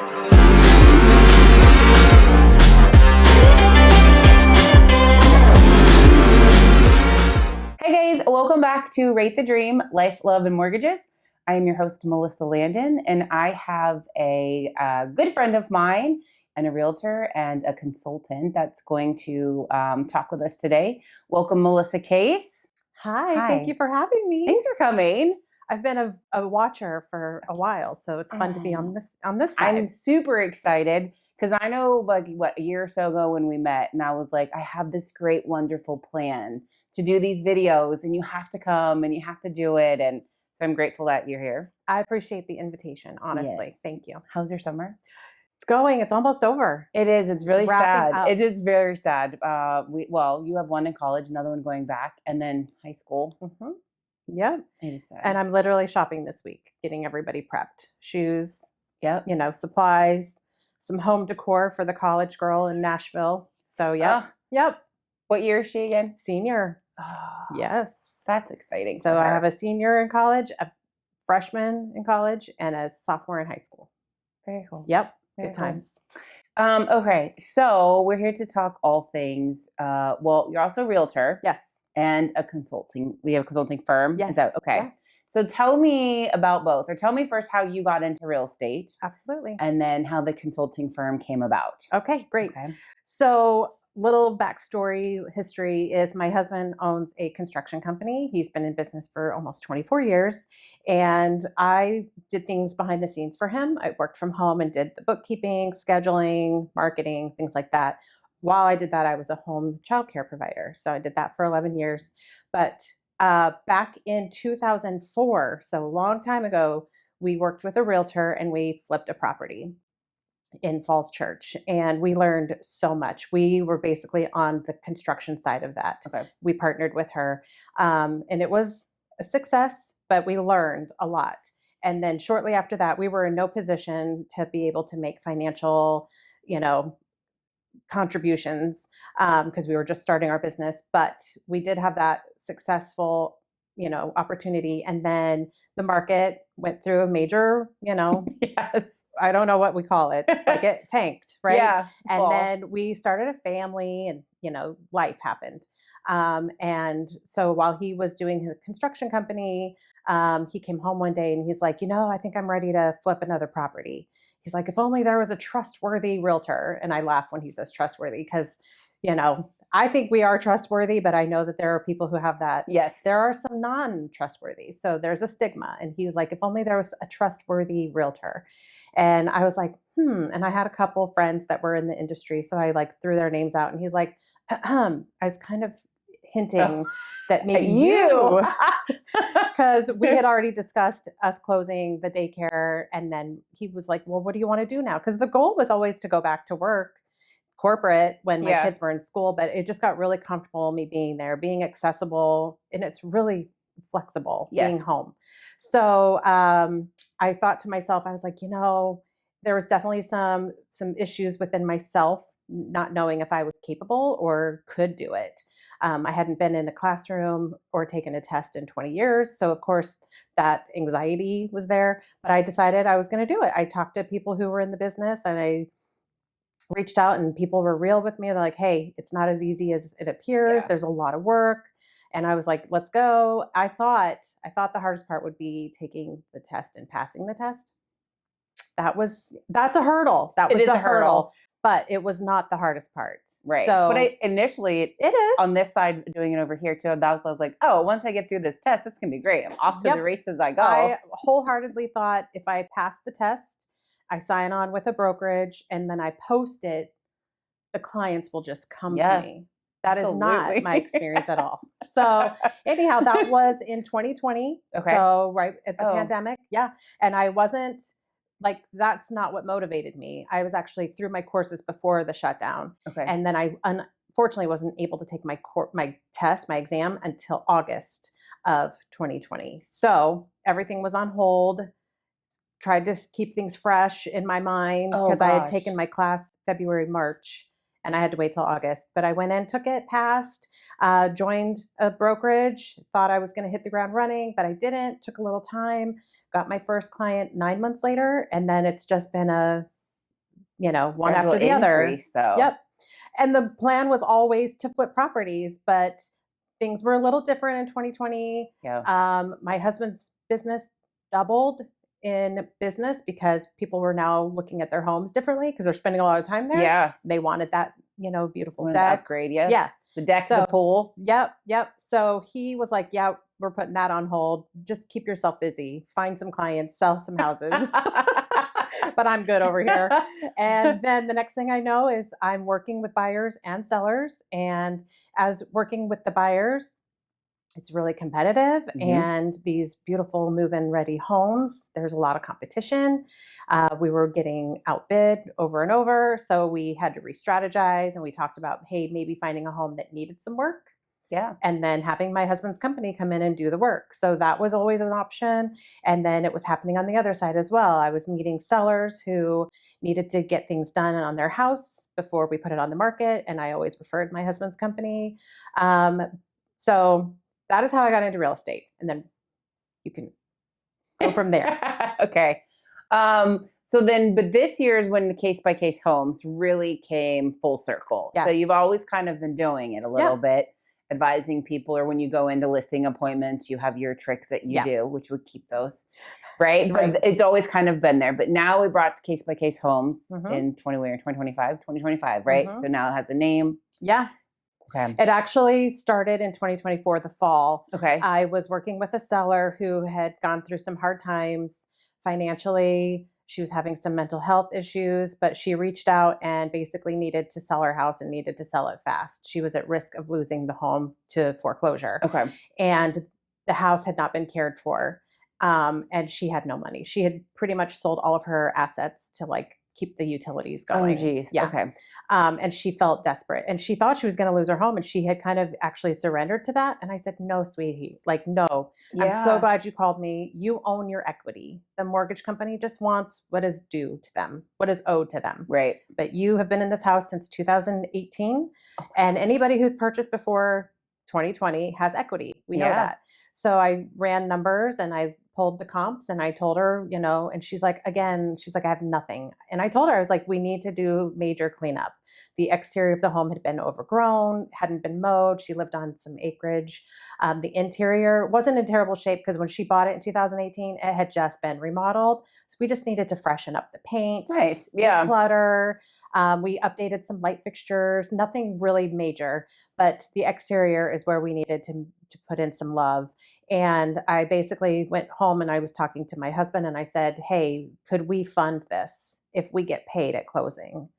Hey guys, welcome back to Rate the Dream, Life, Love, and Mortgages. I am your host, Melissa Landon, and I have a good friend of mine and a realtor and a consultant that's going to talk with us today. Welcome, Melissa Case. Hi, thank you for having me. Thanks for coming. I've been a watcher for a while, so it's fun to be on this side. I'm super excited because I know a year or so ago when we met, and I was like, I have this great, wonderful plan to do these videos, and you have to come and you have to do it. And so I'm grateful that you're here. I appreciate the invitation, honestly. Yes. Thank you. How's your summer? It's going. It's almost over. It is. It's really sad. Up. It is very sad. You have one in college, another one going back, and then high school. Mm-hmm. Yep. It is sad. And I'm literally shopping this week, getting everybody prepped. Shoes, yep. Supplies, some home decor for the college girl in Nashville. So, yep. What year is she again? Senior. Oh, yes. That's exciting. So I have a senior in college, a freshman in college, and a sophomore in high school. Very cool. Yep. Very Good times. Okay. So we're here to talk all things. You're also a realtor. Yes. And we have a consulting firm. Yes. Is that okay? Yeah. So tell me about both, or tell me first how you got into real estate. Absolutely. And then how the consulting firm came about. Okay, great. Okay. So little backstory history is my husband owns a construction company. He's been in business for almost 24 years. And I did things behind the scenes for him. I worked from home and did the bookkeeping, scheduling, marketing, things like that. While I did that, I was a home childcare provider. So I did that for 11 years. But back in 2004, so a long time ago, we worked with a realtor and we flipped a property in Falls Church, and we learned so much. We were basically on the construction side of that. Okay. We partnered with her, and it was a success, but we learned a lot. And then shortly after that, we were in no position to be able to make financial, contributions because we were just starting our business. But we did have that successful, opportunity. And then the market went through a major, Yes. I don't know what we call it. Like it tanked, right? Yeah. And then we started a family and, life happened. And so while he was doing his construction company, he came home one day and he's like, I think I'm ready to flip another property. He's like, if only there was a trustworthy realtor. And I laugh when he says trustworthy because, I think we are trustworthy, but I know that there are people who have that. Yes. There are some non-trustworthy. So there's a stigma. And he was like, if only there was a trustworthy realtor. And I was like, and I had a couple friends that were in the industry. So I threw their names out and he's like, I was kind of hinting that maybe you, because we had already discussed us closing the daycare. And then he was like, well, what do you want to do now? Because the goal was always to go back to work corporate when my kids were in school, but it just got really comfortable me being there, being accessible, and it's really flexible being home. So I thought to myself, I was like, there was definitely some issues within myself, not knowing if I was capable or could do it. I hadn't been in a classroom or taken a test in 20 years. So of course that anxiety was there, but I decided I was going to do it. I talked to people who were in the business and I reached out and people were real with me. They're like, hey, it's not as easy as it appears. There's a lot of work. And I was like, let's go. I thought the hardest part would be taking the test and passing the test. That's a hurdle. That was a hurdle. But it was not the hardest part. Right. So, but initially, it is. On this side, doing it over here too, I was like, oh, once I get through this test, it's going to be great. I'm off to the races I go. I wholeheartedly thought if I pass the test, I sign on with a brokerage, and then I post it, the clients will just come to me. That is not my experience at all. So anyhow, that was in 2020. Okay. So right at the pandemic. Yeah. And I wasn't that's not what motivated me. I was actually through my courses before the shutdown. Okay. And then I unfortunately wasn't able to take my exam until August of 2020. So everything was on hold. Tried to keep things fresh in my mind because I had taken my class February, March, and I had to wait till August. But I went in, took it, passed, joined a brokerage, thought I was going to hit the ground running, but I didn't. Took a little time, got my first client 9 months later, and then it's just been a one Gradual after the other. increase, though. Yep. And the plan was always to flip properties, but things were a little different in 2020. Yeah. My husband's business doubled in business because people were now looking at their homes differently because they're spending a lot of time there. Yeah. They wanted that, beautiful Wanted to deck. upgrade, yes. Yeah. The deck, So, the pool. Yep. So he was like, yeah, we're putting that on hold. Just keep yourself busy. Find some clients, sell some houses. But I'm good over here. And then the next thing I know is I'm working with buyers and sellers. And as working with the buyers, it's really competitive. And these beautiful move-in ready homes, there's a lot of competition. We were getting outbid over and over. So we had to re-strategize, and we talked about, hey, maybe finding a home that needed some work. Yeah. And then having my husband's company come in and do the work. So that was always an option. And then it was happening on the other side as well. I was meeting sellers who needed to get things done on their house before we put it on the market. And I always referred my husband's company. So that is how I got into real estate. And then you can go from there. Okay. So then, but this year is when the case by case homes really came full circle. Yes. So you've always kind of been doing it a little bit, advising people, or when you go into listing appointments, you have your tricks that you do, which would keep those, right? But it's always kind of been there. But now we brought case by case homes in 2025, right? So now it has a name. Yeah. Okay. It actually started in 2024, the fall. Okay. I was working with a seller who had gone through some hard times financially. She was having some mental health issues, but she reached out and basically needed to sell her house and needed to sell it fast. She was at risk of losing the home to foreclosure. Okay. And the house had not been cared for. And she had no money. She had pretty much sold all of her assets to keep the utilities going. Oh, geez. Yeah. Okay. And she felt desperate, and she thought she was going to lose her home, and she had kind of actually surrendered to that. And I said, no, sweetie, no, I'm so glad you called me. You own your equity. The mortgage company just wants what is due to them, what is owed to them. Right. But you have been in this house since 2018, and anybody who's purchased before 2020 has equity. We know that. So I ran numbers and I pulled the comps, and I told her, and she's like, I have nothing. And I told her, I was like, we need to do major cleanup. The exterior of the home had been overgrown, hadn't been mowed. She lived on some acreage. The interior wasn't in terrible shape because when she bought it in 2018, it had just been remodeled. So we just needed to freshen up the paint, Nice. Yeah. declutter. We updated some light fixtures, nothing really major, but the exterior is where we needed to put in some love. And I basically went home and I was talking to my husband and I said, hey, could we fund this if we get paid at closing?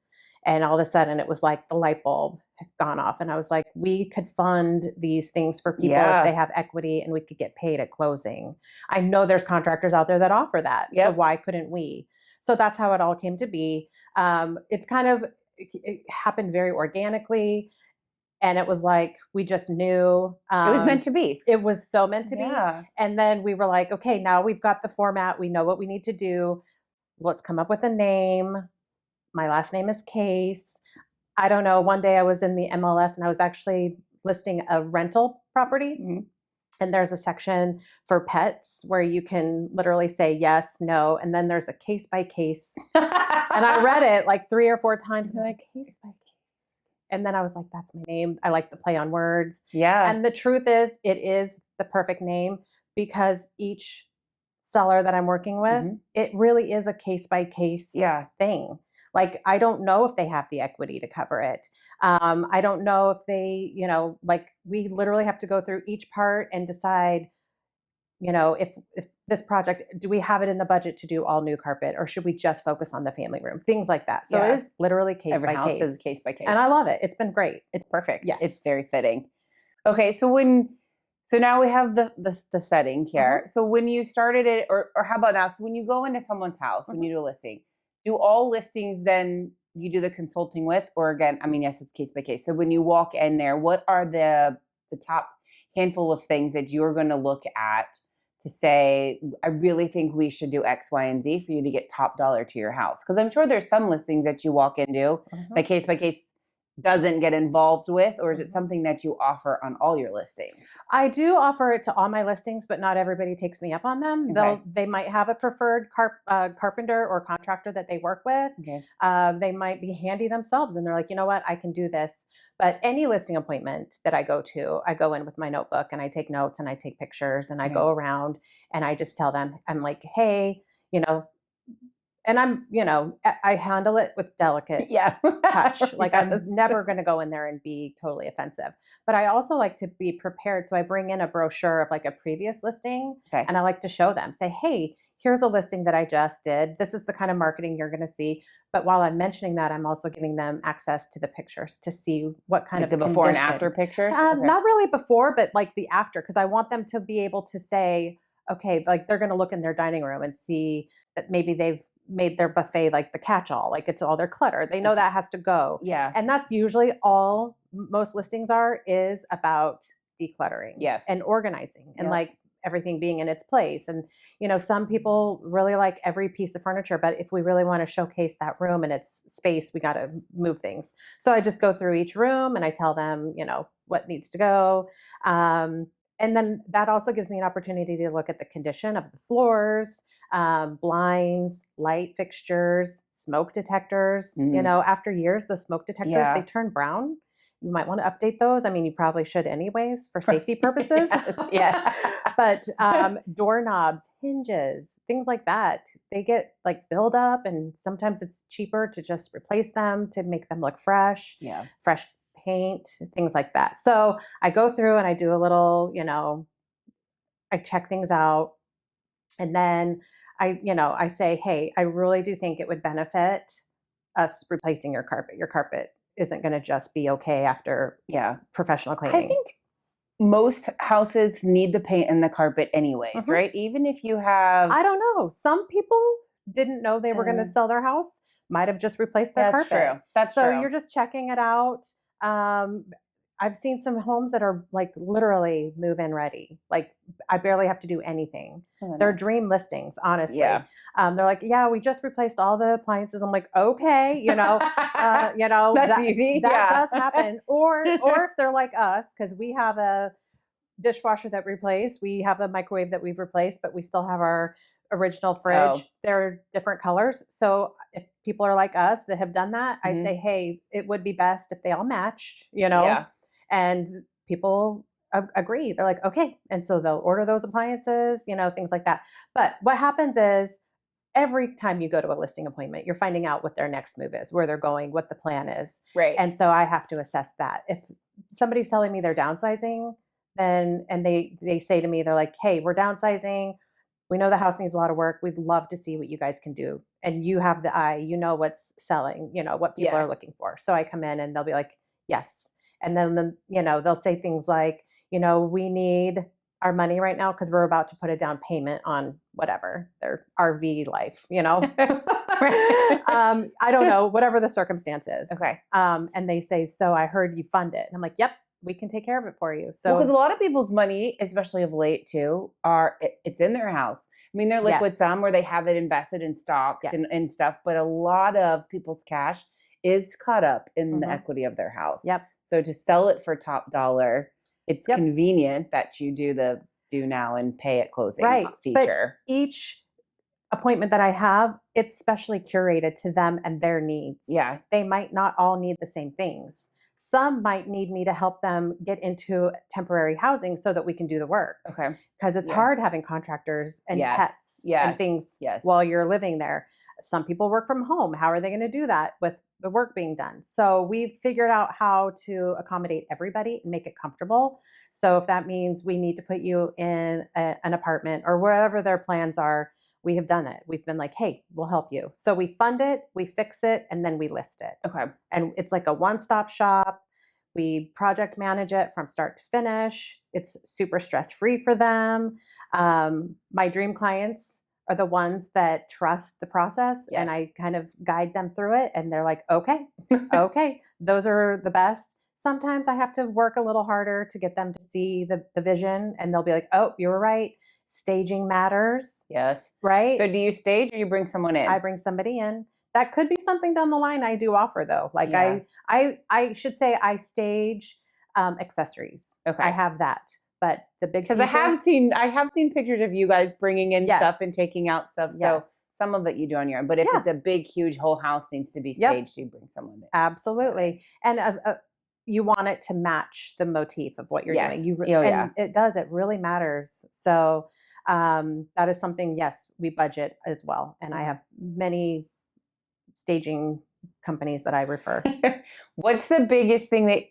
And all of a sudden it was like the light bulb had gone off. And I was like, we could fund these things for people if they have equity and we could get paid at closing. I know there's contractors out there that offer that. So why couldn't we? So that's how it all came to be. It happened very organically. And it was like, we just knew. It was meant to be. It was so meant to be. And then we were like, okay, now we've got the format. We know what we need to do. Let's come up with a name. My last name is Case. I don't know. One day I was in the MLS and I was actually listing a rental property. And there's a section for pets where you can literally say yes, no. And then there's a case by case. And I read it like 3 or 4 times. And I was like, case by case. And then I was like, that's my name. I like the play on words. Yeah. And the truth is, it is the perfect name because each seller that I'm working with, it really is a case by case thing. Like, I don't know if they have the equity to cover it. I don't know if they, we literally have to go through each part and decide, if this project, do we have it in the budget to do all new carpet, or should we just focus on the family room? Things like that. So it is literally case Every by house case. is case by case. And I love it. It's been great. It's perfect. Yes. It's very fitting. Okay. So now we have the setting here. So when you started it, or how about now? So when you go into someone's house, when you do a listing, do all listings then you do the consulting with, or again, I mean, yes, it's case by case. So when you walk in there, what are the top handful of things that you're going to look at to say, I really think we should do X, Y, and Z for you to get top dollar to your house? Because I'm sure there's some listings that you walk into, the case by case, doesn't get involved with, or is it something that you offer on all your listings? I do offer it to all my listings, but not everybody takes me up on them. Okay. They might have a preferred carpenter or contractor that they work with. Okay. They might be handy themselves, and they're like, you know what, I can do this. But any listing appointment that I go to, I go in with my notebook and I take notes and I take pictures and I go around and I just tell them, I'm like, hey, you know, and I handle it with delicate touch. Like Yes. I'm never going to go in there and be totally offensive. But I also like to be prepared. So I bring in a brochure of like a previous listing and I like to show them, say, hey, here's a listing that I just did. This is the kind of marketing you're going to see. But while I'm mentioning that, I'm also giving them access to the pictures to see what kind of the before and after pictures. Not really before, but like the after, because I want them to be able to say, okay, like they're going to look in their dining room and see that maybe they've made their buffet like the catch-all, like it's all their clutter. They know that has to go. Yeah. And that's usually all most listings is about decluttering and organizing and like everything being in its place. And, some people really like every piece of furniture, but if we really want to showcase that room and its space, we got to move things. So I just go through each room and I tell them, what needs to go. And then that also gives me an opportunity to look at the condition of the floors, blinds, light fixtures, smoke detectors. After years, the smoke detectors, they turn brown. You might want to update those. I mean, you probably should anyways for safety purposes. But doorknobs, hinges, things like that, they get like buildup, and sometimes it's cheaper to just replace them to make them look fresh. Fresh paint, things like that. So I go through and I do a little, I check things out. And then I say, hey, I really do think it would benefit us replacing your carpet. Your carpet isn't going to just be okay after professional cleaning. I think most houses need the paint and the carpet anyways, right? Even if you have... I don't know. Some people didn't know they were going to sell their house, might have just replaced their carpet. That's true. So you're just checking it out. I've seen some homes that are like literally move-in ready. Like I barely have to do anything. They're dream listings, honestly. They're like, yeah, we just replaced all the appliances. I'm like, okay, that's easy. That does happen. Or if they're like us, because we have a dishwasher that replaced, we have a microwave that we've replaced, but we still have our original fridge. They're different colors. So if people are like us that have done that, I say, hey, it would be best if they all matched, and people agree. They're like, okay. And so they'll order those appliances, things like that. But what happens is every time you go to a listing appointment, you're finding out what their next move is, where they're going, what the plan is. Right. And so I have to assess that. If somebody's telling me they're downsizing, then, and they say to me, they're like, hey, we're downsizing. We know the house needs a lot of work. We'd love to see what you guys can do. And you have the eye, what's selling, what people are looking for. So I come in and they'll be like, yes. And then, they'll say things like, we need our money right now because we're about to put a down payment on whatever, their RV life, I don't know, whatever the circumstance is. Okay. And they say, so I heard you fund it. And I'm like, yep, we can take care of it for you. So because a lot of people's money, especially of late too, it's in their house. I mean, they're liquid some where they have it invested in stocks and stuff, but a lot of people's cash is caught up in the equity of their house. So to sell it for top dollar, it's convenient that you do the do now and pay at closing feature. But each appointment that I have, it's specially curated to them and their needs. They might not all need the same things. Some might need me to help them get into temporary housing so that we can do the work. Okay. Because it's hard having contractors and pets and things while you're living there. Some people work from home. How are they going to do that with the work being done? So we've figured out how to accommodate everybody and make it comfortable. So if that means we need to put you in an apartment or wherever their plans are, we have done it. We've been like, hey, we'll help you. So we fund it, we fix it, and then we list it. Okay. And it's like a one-stop shop. We project manage it from start to finish. It's super stress-free for them. My dream clients are the ones that trust the process, and I kind of guide them through it. And they're like, okay, okay, those are the best. Sometimes I have to work a little harder to get them to see the vision, and they'll be like, oh, you were right. Staging matters. Yes. Right. So do you stage or you bring someone in? I bring somebody in. that could be something down the line I do offer though. Like Yeah. I should say I stage accessories. Okay. I have that, but the big Because I have seen pictures of you guys bringing in stuff and taking out stuff. So Yes. some of it you do on your own, but if Yeah. it's a big, huge whole house needs to be Yep. staged, you bring someone in. Absolutely. And you want it to match the motif of what you're Yes. doing. Oh, yeah. And it does. It really matters. So that is something. Yes, we budget as well, and I have many staging companies that I refer. What's the biggest thing that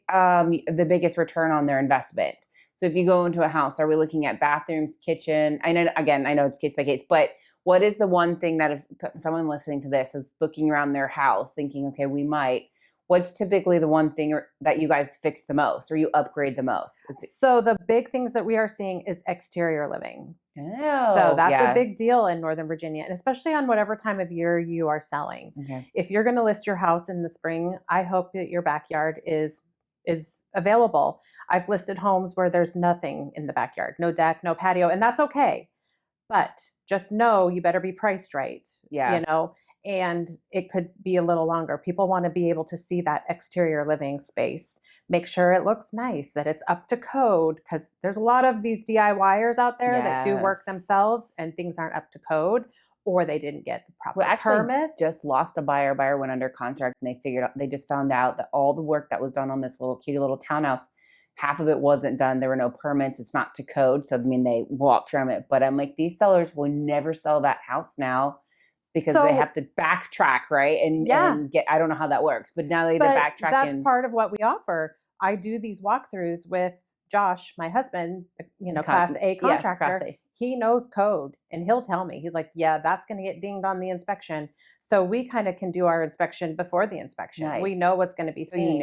the biggest return on their investment? So if you go into a house, are we looking at bathrooms, kitchen? I know it's case by case, but what is the one thing that if someone listening to this is looking around their house thinking, okay, what's typically the one thing that you guys fix the most or you upgrade the most? So the big things that we are seeing is exterior living. Oh, so that's a big deal in Northern Virginia, and especially on whatever time of year you are selling. Okay. If you're going to list your house in the spring, I hope that your backyard is available. I've listed homes where there's nothing in the backyard, no deck, no patio, and that's okay. But just know you better be priced right. Yeah. And it could be a little longer. People want to be able to see that exterior living space. Make sure it looks nice, that it's up to code, because there's a lot of these DIYers out there that do work themselves and things aren't up to code, or they didn't get the proper permit. Just lost a buyer. Buyer went under contract and they just found out that all the work that was done on this little cutie little townhouse, half of it wasn't done. There were no permits. It's not to code. So, they walked around it. But I'm like, these sellers will never sell that house now because they have to backtrack, right? And get, I don't know how that works, but now they have to backtrack. That's part of what we offer. I do these walkthroughs with Josh, my husband, Class A contractor. Class A. He knows code and he'll tell me, he's like, yeah, that's going to get dinged on the inspection. So we kind of can do our inspection before the inspection. Nice. We know what's going to be seen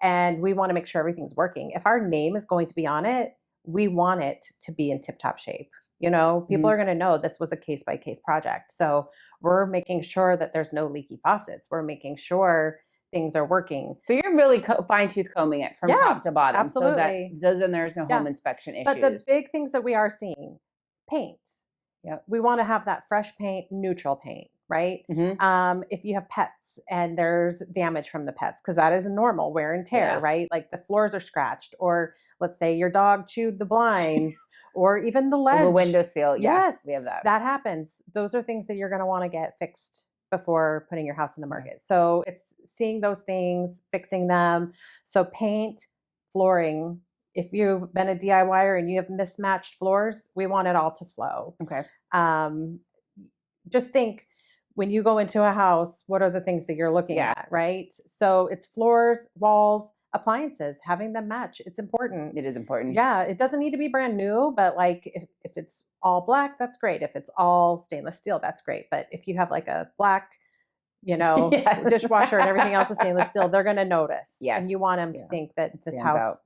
and we want to make sure everything's working. If our name is going to be on it, we want it to be in tip-top shape. People are going to know this was a case-by-case project. So we're making sure that there's no leaky faucets. We're making sure things are working. So you're really fine-tooth combing it from top to bottom. Absolutely. So that there's no home inspection issues. But the big things that we are seeing, paint. Yep. We want to have that fresh paint, neutral paint, right? Mm-hmm. If you have pets and there's damage from the pets, because that is normal wear and tear, right? Like the floors are scratched, or let's say your dog chewed the blinds, or even the ledge. Or the windowsill. Yes, we have that. That happens. Those are things that you're going to want to get fixed before putting your house in the market. So it's seeing those things, fixing them. So paint, flooring. If you've been a DIYer and you have mismatched floors, we want it all to flow. Okay. Just think, when you go into a house, what are the things that you're looking at, right? So it's floors, walls, appliances, having them match. It's important. It is important. Yeah. It doesn't need to be brand new, but like if it's all black, that's great. If it's all stainless steel, that's great. But if you have like a black, dishwasher and everything else is stainless steel, they're going to notice. Yes. And you want them to think that this Stands house,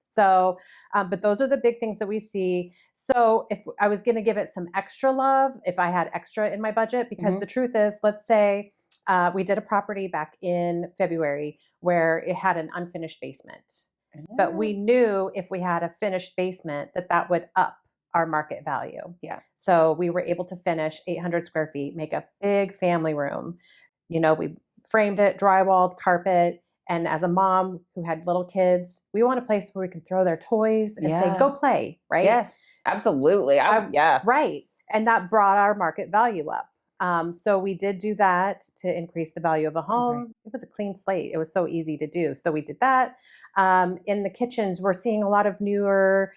So, but those are the big things that we see. So if I was going to give it some extra love, if I had extra in my budget, because the truth is, let's say we did a property back in February where it had an unfinished basement, but we knew if we had a finished basement that would up our market value. Yeah. So we were able to finish 800 square feet, make a big family room. We framed it, drywalled, carpet. And as a mom who had little kids, we want a place where we can throw their toys and say, go play, right? Yes, absolutely. Right. And that brought our market value up. So we did do that to increase the value of a home. Okay. It was a clean slate. It was so easy to do. So we did that. In the kitchens, we're seeing a lot of newer,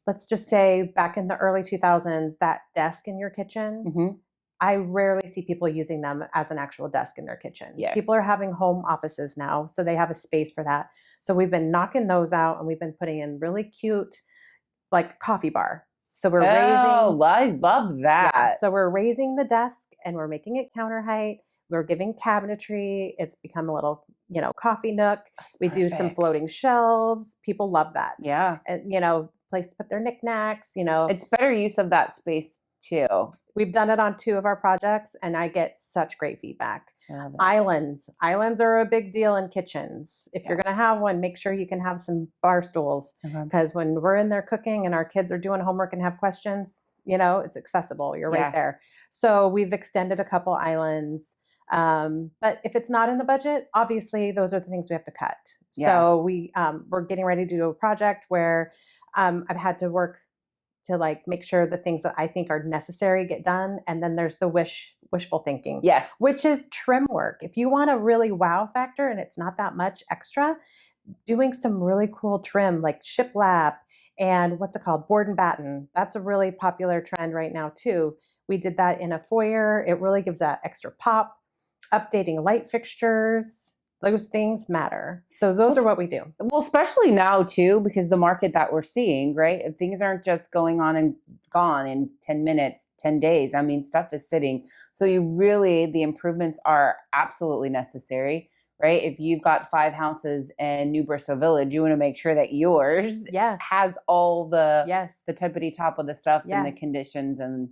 let's just say back in the early 2000s, that desk in your kitchen. I rarely see people using them as an actual desk in their kitchen. Yeah. People are having home offices now, so they have a space for that. So we've been knocking those out, and we've been putting in really cute, like coffee bar. So we're raising. Oh, I love that. Yeah, so we're raising the desk, and we're making it counter height. We're giving cabinetry. It's become a little, coffee nook. We do some floating shelves. People love that. Yeah, and place to put their knickknacks. It's better use of that space too. We've done it on 2 of our projects, and I get such great feedback. Islands are a big deal in kitchens. If you're going to have one, make sure you can have some bar stools, because when we're in there cooking and our kids are doing homework and have questions, it's accessible. You're right there. So we've extended a couple islands. But if it's not in the budget, obviously those are the things we have to cut. Yeah. So we're getting ready to do a project where I've had to work to like make sure the things that I think are necessary get done. And then there's the wishful thinking, Yes. which is trim work. If you want a really wow factor and it's not that much extra, doing some really cool trim like shiplap and what's it called? Board and batten. That's a really popular trend right now too. We did that in a foyer. It really gives that extra pop. Updating light fixtures, those things matter. So those are what we do. Well, especially now too, because the market that we're seeing, right? Things aren't just going on and gone in 10 minutes, 10 days. I mean, stuff is sitting. So the improvements are absolutely necessary, right? If you've got 5 houses in New Bristol Village, you want to make sure that yours has all the tippity top of the stuff and the conditions. And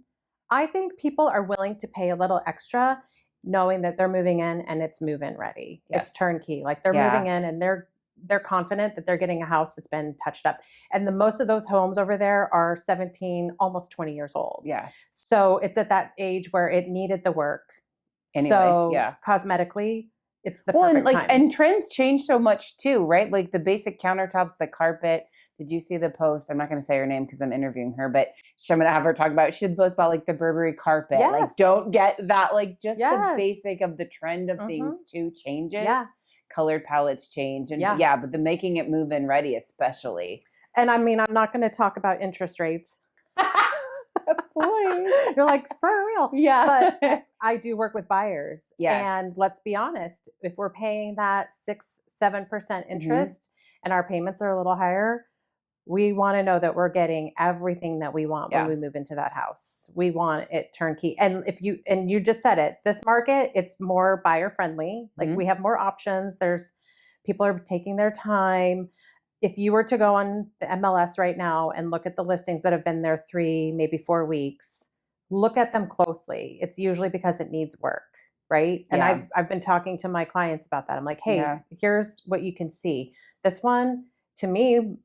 I think people are willing to pay a little extra knowing that they're moving in and it's move-in ready. It's turnkey. Like they're moving in and they're confident that they're getting a house that's been touched up. And the most of those homes over there are 17, almost 20 years old. Yeah. So it's at that age where it needed the work. Anyways, so cosmetically, it's the perfect time. And trends change so much too, right? Like the basic countertops, the carpet. Did you see the post? I'm not going to say her name because I'm interviewing her, but I'm going to have her talk about it. She did post about like the Burberry carpet. Yes. Like don't get that, like just the basic of the trend of things too changes. Yeah. Colored palettes change. And but the making it move in ready especially. And I mean, I'm not going to talk about interest rates. Boy, you're like, for real. Yeah. But I do work with buyers. Yes. And let's be honest, if we're paying that 6-7% interest and our payments are a little higher, we want to know that we're getting everything that we want when we move into that house. We want it turnkey. And you just said it, this market, it's more buyer friendly. Like we have more options. People are taking their time. If you were to go on the MLS right now and look at the listings that have been there 3, maybe 4 weeks, look at them closely. It's usually because it needs work, right? And I've been talking to my clients about that. I'm like, hey, here's what you can see. This one, to me,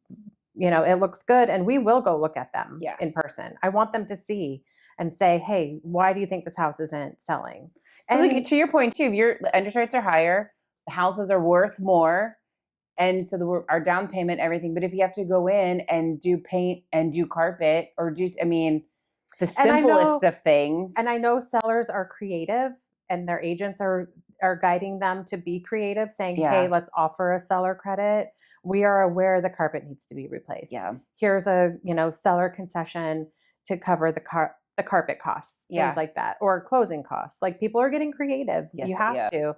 it looks good, and we will go look at them in person. I want them to see and say, hey, why do you think this house isn't selling? And like, to your point too, if your interest rates are higher, the houses are worth more. And so our down payment, everything. But if you have to go in and do paint and do carpet or the simplest of things. And I know sellers are creative and their agents are guiding them to be creative, saying, hey, let's offer a seller credit. We are aware the carpet needs to be replaced. Yeah. Here's a, seller concession to cover the carpet costs, things like that, or closing costs. Like people are getting creative. Yes, you have to.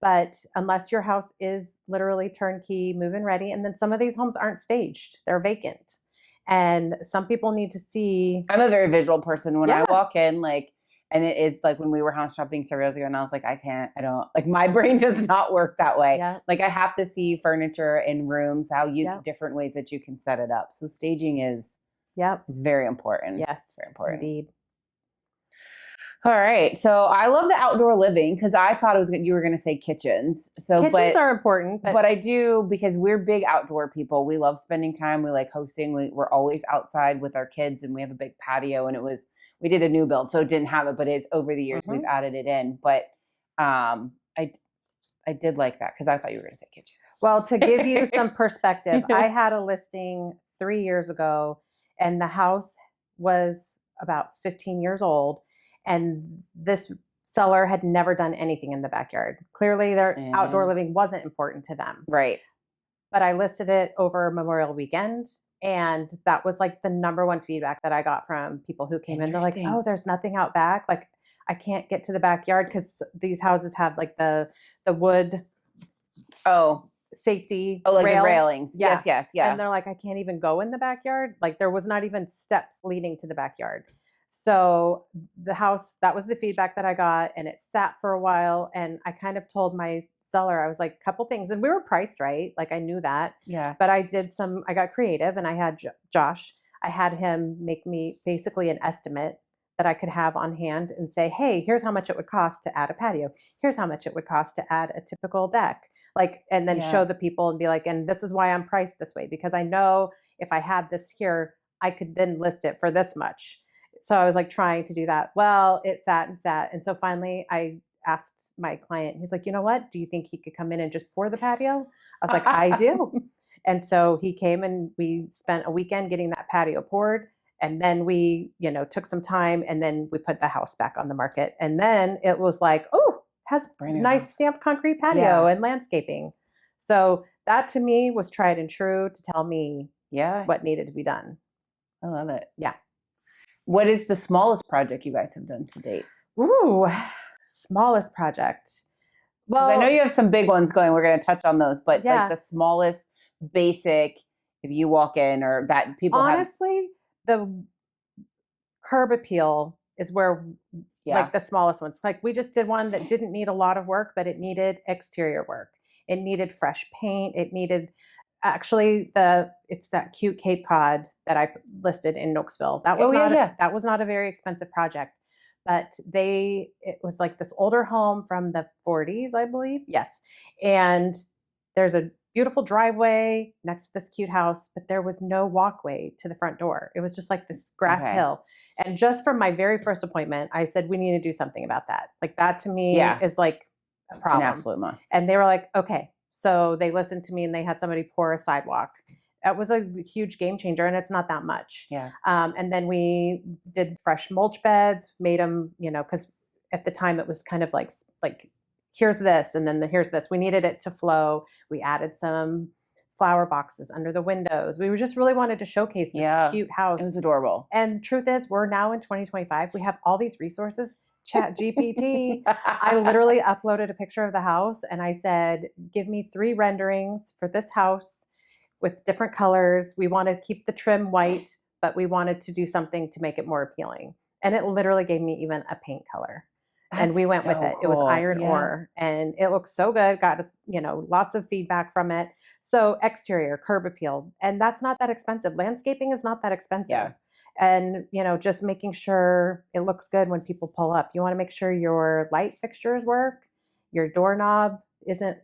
But unless your house is literally turnkey, move-in ready, and then some of these homes aren't staged, they're vacant. And some people need to see. I'm a very visual person. When I walk in, and it is like when we were house shopping several years ago, and I was like, I don't, my brain does not work that way. Yeah. Like I have to see furniture in rooms, different ways that you can set it up. So staging is very important. Yes, it's very important. Indeed. All right. So I love the outdoor living because I thought you were going to say kitchens. Kitchens are important. But I do, because we're big outdoor people. We love spending time. We like hosting. We're always outside with our kids, and we have a big patio, and we did a new build, so it didn't have it, but it's over the years we've added it in. But I did like that because I thought you were going to say kitchen. Well, to give you some perspective, I had a listing 3 years ago, and the house was about 15 years old. And this seller had never done anything in the backyard. Clearly, their outdoor living wasn't important to them. Right. But I listed it over Memorial Weekend. And that was like the number one feedback that I got from people who came in. They're like, oh, there's nothing out back. Like, I can't get to the backyard because these houses have like the wood safety like the railings. Yeah. Yes. And they're like, I can't even go in the backyard. Like there was not even steps leading to the backyard. So the house, that was the feedback that I got, and it sat for a while. And I kind of told my seller, I was like, a couple things, and we were priced right. Like I knew that. Yeah. But I got creative, and I had Josh, I had him make me basically an estimate that I could have on hand and say, hey, here's how much it would cost to add a patio. Here's how much it would cost to add a typical deck. And then show the people and be like, and this is why I'm priced this way, because I know if I had this here, I could then list it for this much. So I was like trying to do that. Well, it sat. And so finally I asked my client, he's like, you know what? Do you think he could come in and just pour the patio? I was like, I do. And so he came and we spent a weekend getting that patio poured. And then we, took some time and then we put the house back on the market. And then it was like, oh, has Brand new nice house. stamped concrete patio and landscaping. So that to me was tried and true to tell me what needed to be done. I love it. Yeah. What is the smallest project you guys have done to date? Ooh, smallest project. Well, I know you have some big ones going. We're going to touch on those, but like the smallest basic, if you walk in or that people honestly, the curb appeal is where like the smallest ones. Like we just did one that didn't need a lot of work, but it needed exterior work. It needed fresh paint. It needed it's that cute Cape Cod that I listed in Nokesville. That was that was not a very expensive project, but it was like this older home from the 40s, I believe. Yes. And there's a beautiful driveway next to this cute house, but there was no walkway to the front door. It was just like this grass hill. And just from my very first appointment, I said, we need to do something about that. Like that to me is like a problem. An absolute must. And they were like, okay. So they listened to me and they had somebody pour a sidewalk. That was a huge game changer, and it's not that much. Yeah. And then we did fresh mulch beds, made them, because at the time it was kind of like here's this, and then here's this. We needed it to flow. We added some flower boxes under the windows. We just really wanted to showcase this cute house. It was adorable. And the truth is, we're now in 2025. We have all these resources. Chat GPT. I literally uploaded a picture of the house and I said, give me 3 renderings for this house with different colors. We want to keep the trim white, but we wanted to do something to make it more appealing. And it literally gave me even a paint color. And we went with it. Cool. It was iron ore and it looked so good. Got, lots of feedback from it. So exterior, curb appeal. And that's not that expensive. Landscaping is not that expensive. Yeah. And, just making sure it looks good when people pull up. You want to make sure your light fixtures work, your doorknob isn't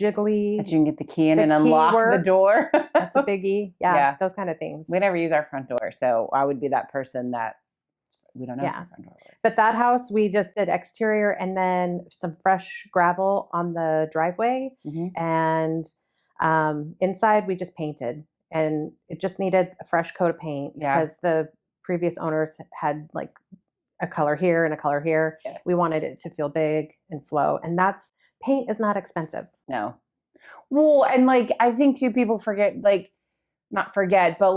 jiggly. That you can get the key in and unlock the door. That's a biggie. Yeah, those kind of things. We never use our front door. So I would be that person that we don't know if our front door works. But that house, we just did exterior and then some fresh gravel on the driveway. Mm-hmm. And inside we just painted. And it just needed a fresh coat of paint because the previous owners had like a color here and a color here. Yeah. We wanted it to feel big and flow. And paint is not expensive. No. Well, and like, I think too, people forget, not forget, but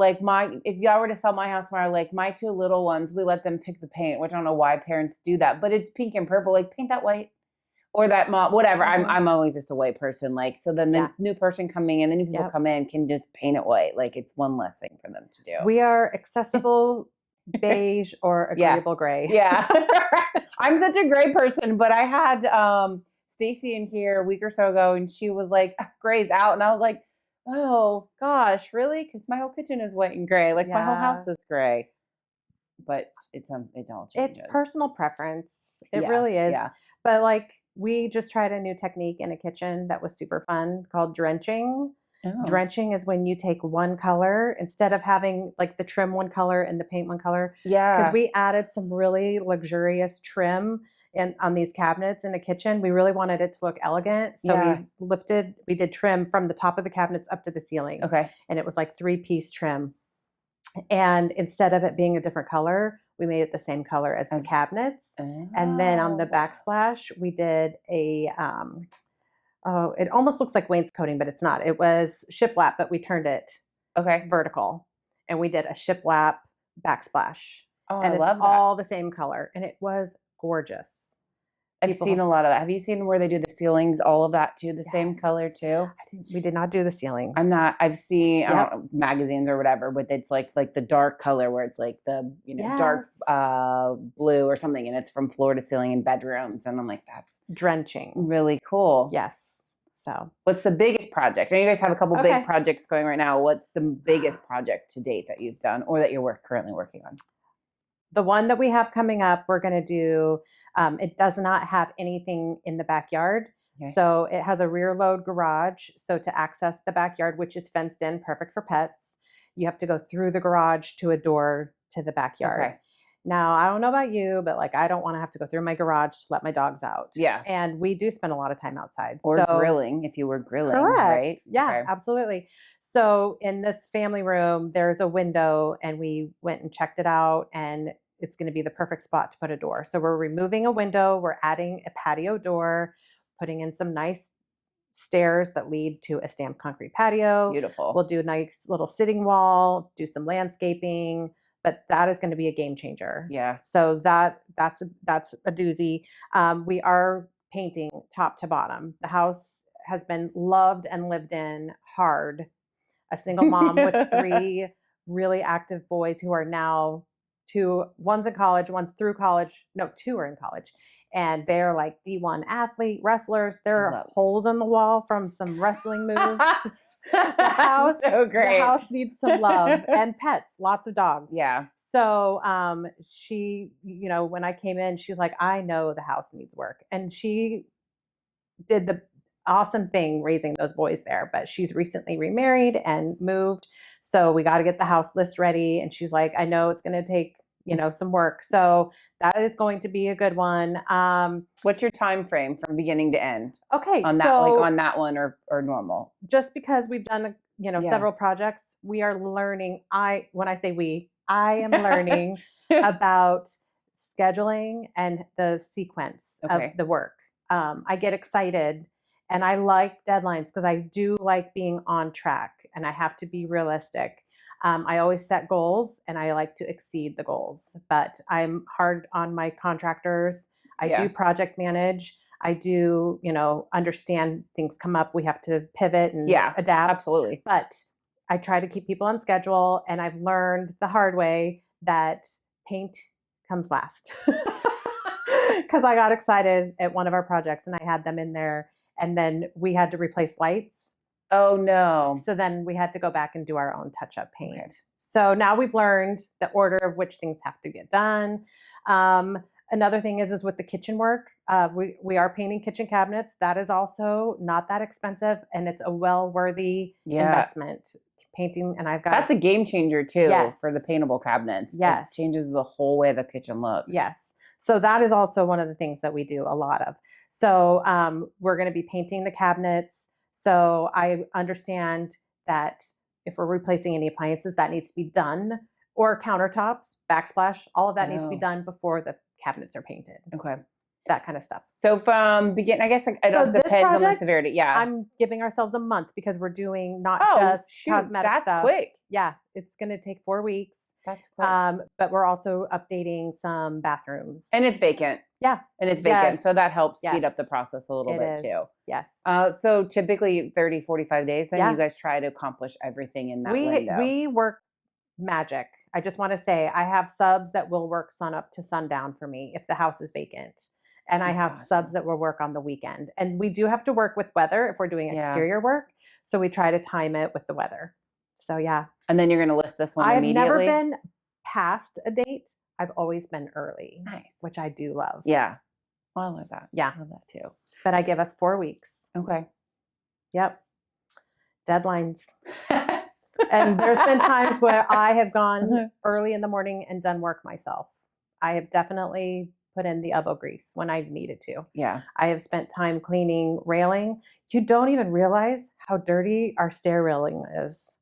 if y'all were to sell my house tomorrow, like my 2 little ones, we let them pick the paint, which I don't know why parents do that, but it's pink and purple, paint that white. Or that whatever. Mm-hmm. I'm always just a white person. So then the new person coming in, the new people come in can just paint it white. It's one less thing for them to do. We are accessible beige or agreeable gray. Yeah. I'm such a gray person, but I had Stacy in here a week or so ago and she was like, gray's out. And I was like, oh gosh, really? Because my whole kitchen is white and gray. My whole house is gray. But it all changes. It's personal preference. It really is. Yeah. But we just tried a new technique in a kitchen that was super fun called drenching. Oh. Drenching is when you take one color instead of having the trim one color and the paint one color. Yeah. Because we added some really luxurious trim on these cabinets in the kitchen. We really wanted it to look elegant. So we did trim from the top of the cabinets up to the ceiling. Okay. And it was 3-piece trim. And instead of it being a different color, we made it the same color as the cabinets. Oh. And then on the backsplash, we did it almost looks like wainscoting, but it's not. It was shiplap, but we turned it vertical. And we did a shiplap backsplash. Oh, and I love that. All the same color. And it was gorgeous. I've seen a lot of that. Have you seen where they do the ceilings, all of that too, the same color too? We did not do the ceilings. I've seen, I don't know, magazines or whatever, but it's like the dark color where it's the, dark blue or something. And it's from floor to ceiling in bedrooms. And I'm like, that's drenching. Really cool. Yes. So what's the biggest project? I know you guys have a couple big projects going right now. What's the biggest project to date that you've done or that you're currently working on? The one that we have coming up, we're going to do, it does not have anything in the backyard. Okay. So it has a rear load garage. So to access the backyard, which is fenced in, perfect for pets, you have to go through the garage to a door to the backyard. Okay. Now, I don't know about you, but like I don't want to have to go through my garage to let my dogs out. Yeah. And we do spend a lot of time outside. Or grilling, if you were grilling, correct. right? Yeah, Okay. absolutely. So in this family room, there's a window and we went and checked it out, and it's going to be the perfect spot to put a door. So we're removing a window, we're adding a patio door, putting in some nice stairs that lead to a stamped concrete patio. Beautiful. We'll do a nice little sitting wall, do some landscaping, but that is going to be a game changer. Yeah. So that's a doozy. We are painting top to bottom. The house has been loved and lived in hard. A single mom with 3 really active boys who are now one's in college, one's through college. No, 2 are in college. And they're like D1 athlete wrestlers. There are holes in the wall from some wrestling moves. The house, so great. The house needs some love and pets, lots of dogs. Yeah. So she, when I came in, she's like, I know the house needs work. And she did the awesome thing raising those boys there, but she's recently remarried and moved. So we got to get the house list ready. And she's like, I know it's going to take, some work. So that is going to be a good one. What's your time frame from beginning to end? Okay. On that, like on that one or normal? Just because we've done, several projects, we are learning. When I say we, I am learning about scheduling and the sequence of the work. I get excited and I like deadlines because I do like being on track and I have to be realistic. I always set goals and I like to exceed the goals, but I'm hard on my contractors. I do project manage. I do, understand things come up. We have to pivot and adapt. Absolutely. But I try to keep people on schedule, and I've learned the hard way that paint comes last. Because I got excited at one of our projects and I had them in there, and then we had to replace lights. Oh no. So then we had to go back and do our own touch-up paint. Okay. So now we've learned the order of which things have to get done. Another thing is with the kitchen work, we are painting kitchen cabinets. That is also not that expensive, and it's a well-worthy investment. Painting, and that's a game changer too for the paintable cabinets. Yes, it changes the whole way the kitchen looks. Yes, so that is also one of the things that we do a lot of. So we're going to be painting the cabinets. So I understand that if we're replacing any appliances, that needs to be done, or countertops, backsplash, all of that needs to be done before the cabinets are painted. Okay. That kind of stuff. So from beginning, I guess it depends on the severity. Yeah. I'm giving ourselves a month because we're doing not just cosmetic stuff. That's quick. Yeah. It's going to take 4 weeks. That's quick. But we're also updating some bathrooms. And it's vacant. Yeah. And it's vacant. Yes. So that helps speed up the process a little bit too. Yes. So typically 30, 45 days, then you guys try to accomplish everything in that window. We work magic. I just want to say I have subs that will work sun up to sundown for me if the house is vacant. And I have subs that will work on the weekend. And we do have to work with weather if we're doing exterior work. So we try to time it with the weather. So yeah. And then you're going to list this one immediately? I've never been past a date. I've always been early. Nice. Which I do love. Yeah. Well, I love that. Yeah. I love that too. But I give us 4 weeks. Okay. Yep. Deadlines. And there's been times where I have gone early in the morning and done work myself. I have definitely put in the elbow grease when I needed to. Yeah. I have spent time cleaning railing. You don't even realize how dirty our stair railing is.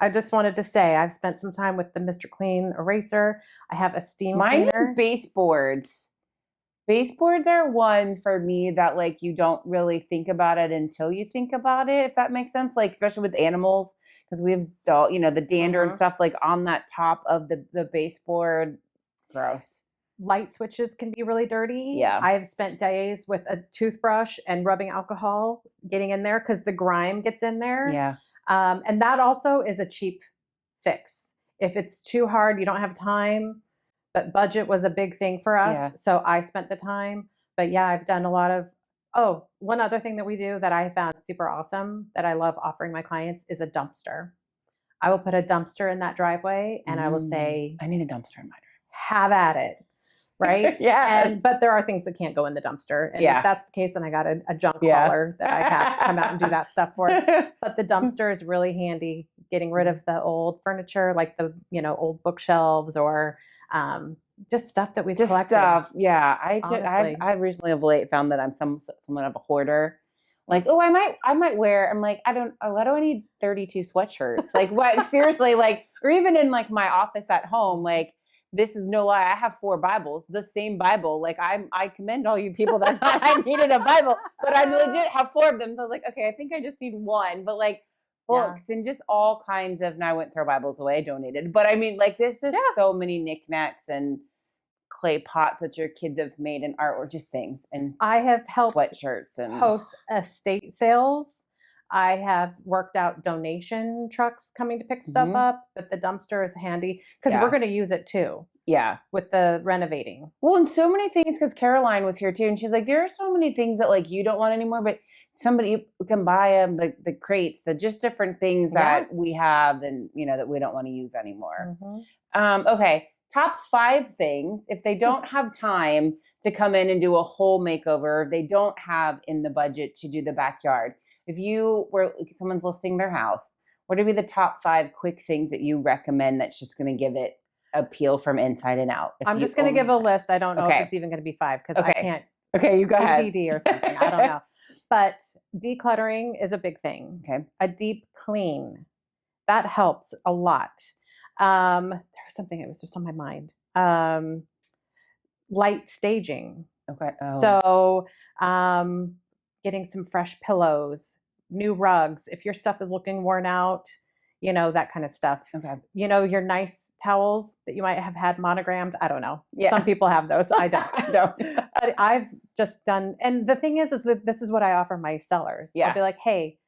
I just wanted to say I've spent some time with the Mr. Clean eraser. I have a steam cleaner. Mine is baseboards. Baseboards are one for me that like you don't really think about it until you think about it, if that makes sense. Like especially with animals, because we have the dander and stuff like on that top of the baseboard. Gross. Light switches can be really dirty. Yeah. I've spent days with a toothbrush and rubbing alcohol getting in there because the grime gets in there. Yeah. And that also is a cheap fix. If it's too hard, you don't have time, but budget was a big thing for us. Yeah. So I spent the time, but yeah, I've done a lot of, one other thing that we do that I found super awesome that I love offering my clients is a dumpster. I will put a dumpster in that driveway and I will say, I need a dumpster in my driveway. Have at it. Right? Yeah. But there are things that can't go in the dumpster. And if that's the case, then I got a junk hauler that I have come out and do that stuff for us. But the dumpster is really handy, getting rid of the old furniture, like the, old bookshelves or just stuff that we've Just collected. stuff. Yeah. Honestly. I've recently of late found that I'm somewhat of a hoarder. Like, oh, I might wear, I'm like, why do I need 32 sweatshirts? Like what, seriously, like, or even in like my office at home, like, this is no lie. I have 4 Bibles, the same Bible. Like I commend all you people that thought I needed a Bible, but I legit have 4 of them. So I was like, okay, I think I just need one, but like books and just all kinds of, now I wouldn't throw Bibles away, I donated. But I mean, like, there's just so many knickknacks and clay pots that your kids have made in art, or just things. And I have helped sweatshirts and host estate sales. I have worked out donation trucks coming to pick stuff up, but the dumpster is handy because we're going to use it too. Yeah. With the renovating. Well, and so many things, because Caroline was here too, and she's like, there are so many things that like you don't want anymore, but somebody can buy them, the crates, the just different things that we have and, you know, that we don't want to use anymore. Okay. Top 5 things, if they don't have time to come in and do a whole makeover, they don't have in the budget to do the backyard. If someone's listing their house, what would be the top 5 quick things that you recommend that's just going to give it appeal from inside and out? I'm just going to give a list. I don't know if it's even going to be 5 because I can't. Okay, you go ahead. ADD or something. I don't know. But decluttering is a big thing. Okay. A deep clean. That helps a lot. There was something that was just on my mind. Light staging. Okay. So getting some fresh pillows, new rugs. If your stuff is looking worn out, you know, that kind of stuff. Okay. You know, your nice towels that you might have had monogrammed. I don't know. Yeah. Some people have those. I don't. But I've just done, and the thing is that this is what I offer my sellers. I'll be like, hey,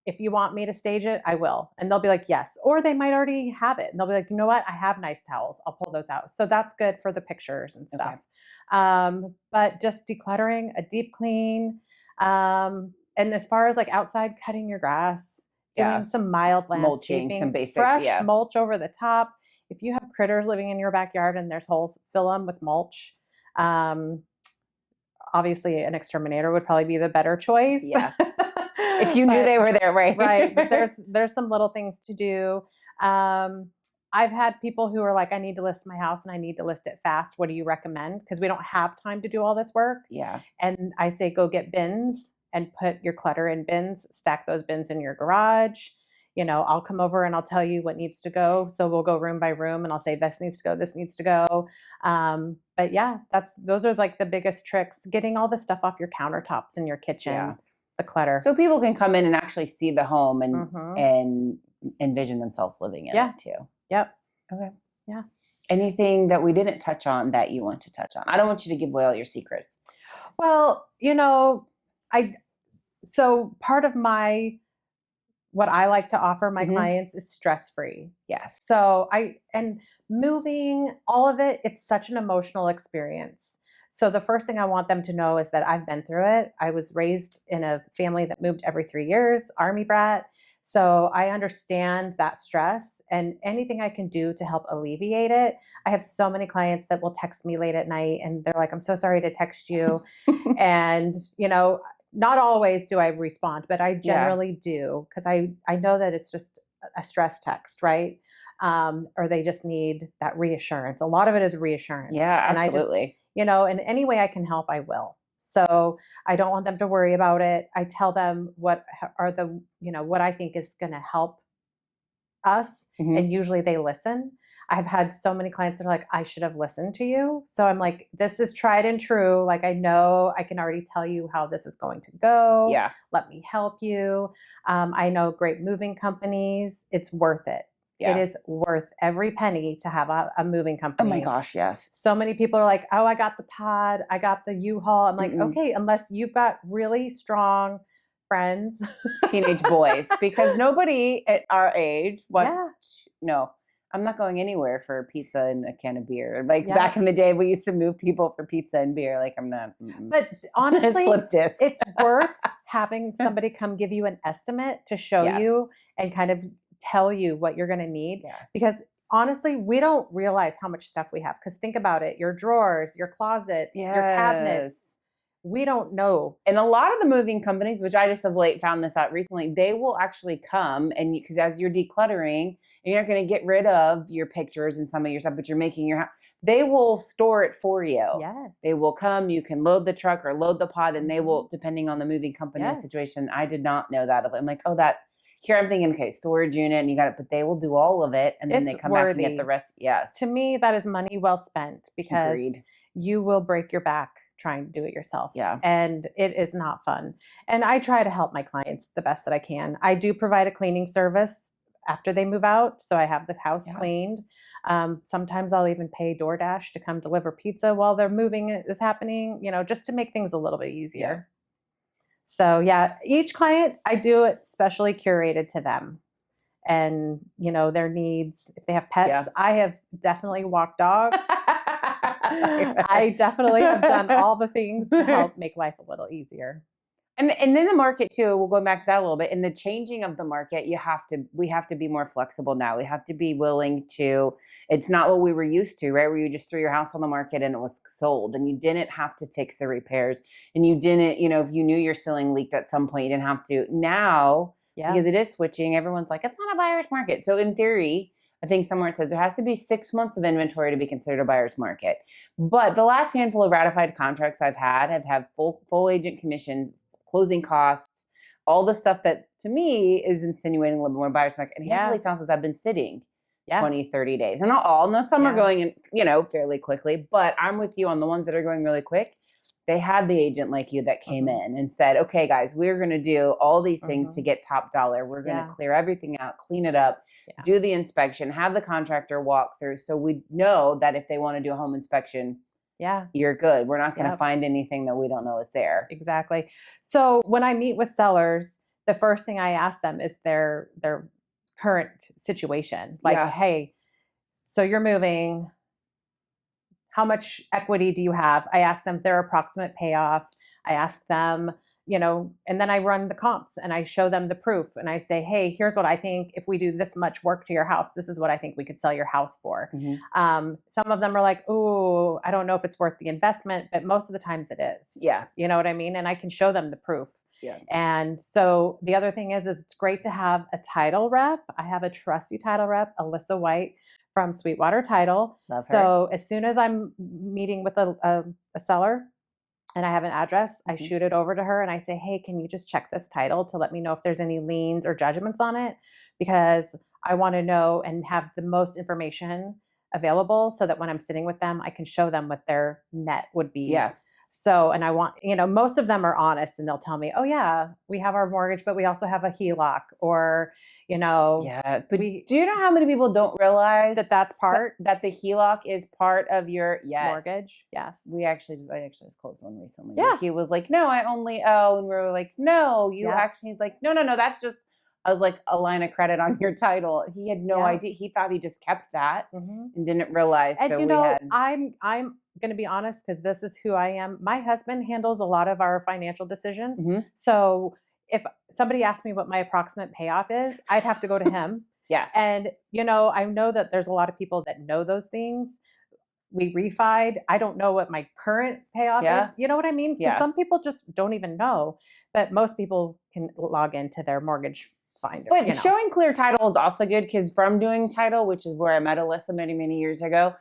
if you want me to stage it, I will. And they'll be like, yes. Or they might already have it. And they'll be like, you know what? I have nice towels. I'll pull those out. So that's good for the pictures and stuff. But just decluttering, a deep clean. And as far as like outside cutting your grass, doing some mild landscaping, mulching, some basic, fresh mulch over the top. If you have critters living in your backyard and there's holes, fill them with mulch. Obviously an exterminator would probably be the better choice. Yeah. If you knew they were there, right? Right. But there's some little things to do. I've had people who are like, I need to list my house and I need to list it fast. What do you recommend? Because we don't have time to do all this work. Yeah. And I say, go get bins and put your clutter in bins, stack those bins in your garage. You know, I'll come over and I'll tell you what needs to go. So we'll go room by room and I'll say, this needs to go, this needs to go. But yeah, those are like the biggest tricks, getting all the stuff off your countertops in your kitchen, the clutter. So people can come in and actually see the home and envision themselves living in it too. Yep. Okay. Yeah. Anything that we didn't touch on that you want to touch on? I don't want you to give away all your secrets. Well, you know, so part of what I like to offer my clients is stress-free. Yes. So and moving, all of it, it's such an emotional experience. So the first thing I want them to know is that I've been through it. I was raised in a family that moved every 3 years, Army brat. So I understand that stress, and anything I can do to help alleviate it. I have so many clients that will text me late at night and they're like, I'm so sorry to text you. And, you know, not always do I respond, but I generally do, because I know that it's just a stress text, right? Or they just need that reassurance. A lot of it is reassurance. Yeah, absolutely. And I just, you know, in any way I can help, I will. So I don't want them to worry about it. I tell them what are the, you know, what I think is going to help us. And usually they listen. I've had so many clients that are like, I should have listened to you. So I'm like, this is tried and true. Like, I know I can already tell you how this is going to go. Yeah. Let me help you. I know great moving companies. It's worth it. Yeah. It is worth every penny to have a moving company. Oh my gosh, yes. So many people are like, oh, I got the pod, I got the U-Haul. I'm like, okay, unless you've got really strong friends. Teenage boys. Because nobody at our age wants, no, I'm not going anywhere for pizza and a can of beer. Like back in the day, we used to move people for pizza and beer. Like, I'm not. But honestly, slip disc. It's worth having somebody come give you an estimate to show you and kind of tell you what you're going to need. Yeah. Because honestly, we don't realize how much stuff we have. Because think about it, your drawers, your closets, your cabinets, we don't know. And a lot of the moving companies, which I just of late found this out recently, they will actually come and because as you're decluttering, you're not going to get rid of your pictures and some of your stuff, but you're making your house. They will store it for you. Yes. They will come. You can load the truck or load the pod, and they will, depending on the moving company Yes. situation. I did not know that. I'm like, oh, that. Here I'm thinking, okay, storage unit, and you got it, but they will do all of it, and then they come back and get the rest. Yes. To me, that is money well spent because Agreed. you will break your back trying to do it yourself. Yeah. And it is not fun. And I try to help my clients the best that I can. I do provide a cleaning service after they move out. So I have the house cleaned. Sometimes I'll even pay DoorDash to come deliver pizza while they're moving is happening, just to make things a little bit easier. So yeah, each client, I do it specially curated to them. And their needs. If they have pets, I have definitely walked dogs. I definitely have done all the things to help make life a little easier. And then the market too, we'll go back to that a little bit. In the changing of the market, we have to be more flexible now. We have to be willing to, it's not what we were used to, right? Where you just threw your house on the market and it was sold and you didn't have to fix the repairs and you didn't, if you knew your ceiling leaked at some point, you didn't have to. Now, because it is switching, everyone's like, it's not a buyer's market. So in theory, I think somewhere it says there has to be 6 months of inventory to be considered a buyer's market. But the last handful of ratified contracts I've had full agent commissions, closing costs, all the stuff that to me is insinuating a little bit more buyer's market. And handful of houses have been sitting 20, 30 days. And not all, no, some are going in, fairly quickly, but I'm with you on the ones that are going really quick. They had the agent like you that came in and said, okay, guys, we're going to do all these things to get top dollar. We're going to clear everything out, clean it up, do the inspection, have the contractor walk through. So we know that if they want to do a home inspection, you're good. We're not going to find anything that we don't know is there. Exactly. So when I meet with sellers, the first thing I ask them is their current situation. Like, hey, so you're moving. How much equity do you have? I ask them their approximate payoff. I ask them, and then I run the comps and I show them the proof and I say, hey, here's what I think. If we do this much work to your house, this is what I think we could sell your house for. Some of them are like, oh, I don't know if it's worth the investment, but most of the times it is. Yeah. You know what I mean? And I can show them the proof. Yeah. And so the other thing is it's great to have a title rep. I have a trusty title rep, Alyssa White, from Sweetwater Title. Love her. So as soon as I'm meeting with a seller and I have an address, I shoot it over to her and I say, hey, can you just check this title to let me know if there's any liens or judgments on it? Because I want to know and have the most information available so that when I'm sitting with them, I can show them what their net would be. Yeah. So, and I want, most of them are honest and they'll tell me, oh yeah, we have our mortgage, but we also have a HELOC or, but do you know how many people don't realize that's part that the HELOC is part of your mortgage? Yes. I actually just closed one recently. Yeah. He was like, no, I only owe. And we were like, no, you actually, he's like, no, that's just, I was like a line of credit on your title. He had no idea. He thought he just kept that and didn't realize. And I'm going to be honest, because this is who I am. My husband handles a lot of our financial decisions. So if somebody asked me what my approximate payoff is, I'd have to go to him. And, I know that there's a lot of people that know those things. We refied. I don't know what my current payoff is. You know what I mean? So some people just don't even know, but most people can log into their mortgage finder. But showing clear title is also good because from doing title, which is where I met Alyssa many, many years ago,